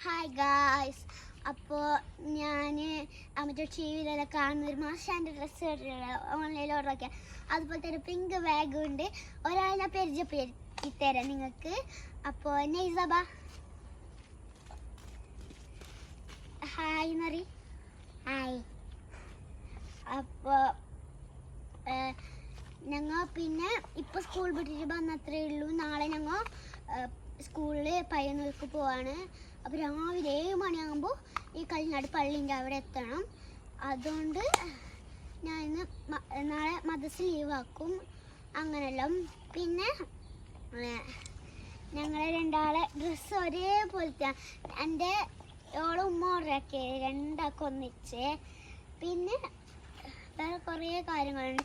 Hi guys. അപ്പോൾ ഞാൻ മറ്റേ ടി വിയിലെല്ലാം കാണുന്ന ഒരു മാഷാൻ്റെ ഡ്രസ്സ് ഓൺലൈനിൽ ഓർഡർ ആക്കിയ അതുപോലെ തന്നെ പിങ്ക് ബാഗും ഉണ്ട്. ഒരാളെ പരിചയപ്പെടുത്തി തരാം നിങ്ങൾക്ക്. അപ്പോൾ നൈസബ ഹായ് എന്നറി. ഹായ്. അപ്പോൾ ഞങ്ങൾ പിന്നെ ഇപ്പോൾ സ്കൂൾ വിട്ടിട്ട് വന്നത്രേ ഉള്ളൂ. നാളെ ഞങ്ങൾ സ്കൂളിൽ പയ്യന്നൂർക്ക് പോവാണ്. അപ്പോൾ രാവിലെ 7 മണിയാകുമ്പോൾ ഈ കല്ലിനാട് പള്ളീൻ്റെ അവിടെ എത്തണം. അതുകൊണ്ട് ഞാൻ ഇന്ന് നാളെ മദ്രസ ലീവാക്കും. അങ്ങനെല്ലാം പിന്നെ ഞങ്ങളെ രണ്ടാളെ ഡ്രസ്സ് ഒരേപോലത്തെ എൻ്റെ ഓളെ ഉമ്മ ഓർഡറാക്കി രണ്ടാൾക്ക് ഒന്നിച്ച്. പിന്നെ വേറെ കുറേ കാര്യങ്ങളുണ്ട്.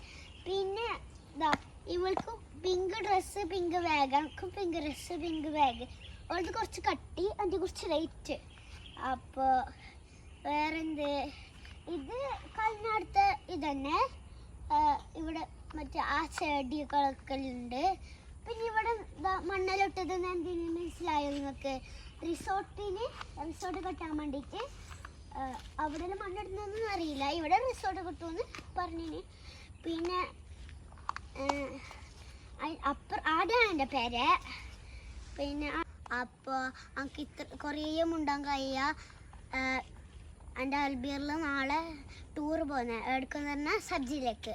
പിന്നെ ഇതാ ഇവൾക്ക് പിങ്ക് ഡ്രസ്സ് പിങ്ക് ബാഗ്, എനിക്കും പിങ്ക് ഡ്രസ്സ് പിങ്ക് ബാഗ്. അവൾക്ക് കുറച്ച് കട്ടി, അതിൻ്റെ കുറച്ച് റേറ്റ്. അപ്പോൾ വേറെന്ത്, ഇത് കഴിഞ്ഞടുത്ത ഇതന്നെ. ഇവിടെ മറ്റേ ആ ചെടികളൊക്കെ ഉണ്ട്. പിന്നെ ഇവിടെ മണ്ണലിട്ടത് എന്തിനു മനസ്സിലായോ നിങ്ങൾക്ക്? റിസോർട്ട് കെട്ടാൻ വേണ്ടിയിട്ട്. അവിടെ മണ്ണിടുന്നൊന്നും അറിയില്ല, ഇവിടെ റിസോർട്ട് കിട്ടുമെന്ന് പറഞ്ഞിന്. പിന്നെ ആടെയാണ് എൻ്റെ പേര്. പിന്നെ അപ്പോൾ എനിക്ക് കുറേ മുണ്ടാൻ കഴിയുക. എൻ്റെ അൽബീറിൽ നാളെ ടൂർ പോകുന്നത് എടുക്കുന്ന പറഞ്ഞാൽ സബ്ജിയിലേക്ക്.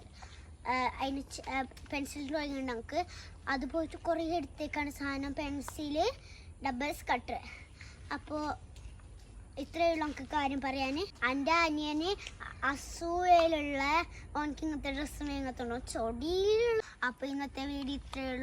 അതിന് പെൻസിൽ ഡ്രോയിങ് ഉണ്ട് നമുക്ക്. അത് പോയിട്ട് കുറേ എടുത്തേക്കാണ് സാധനം, പെൻസില്, ഡബിൾസ് കട്ടർ. അപ്പോൾ ഇത്രയേ ഉള്ളൂ നമുക്ക് കാര്യം പറയാൻ. എൻ്റെ അനിയന് അസൂയയിലുള്ള ഓനക്ക് ഇങ്ങനത്തെ ഡ്രസ്സ് ഇങ്ങനത്തെ ഉണ്ടോ ചൊടിയിലുള്ള. അപ്പോൾ ഇന്നത്തെ വീഡിയോ ഇത്രയേ ഉള്ളൂ.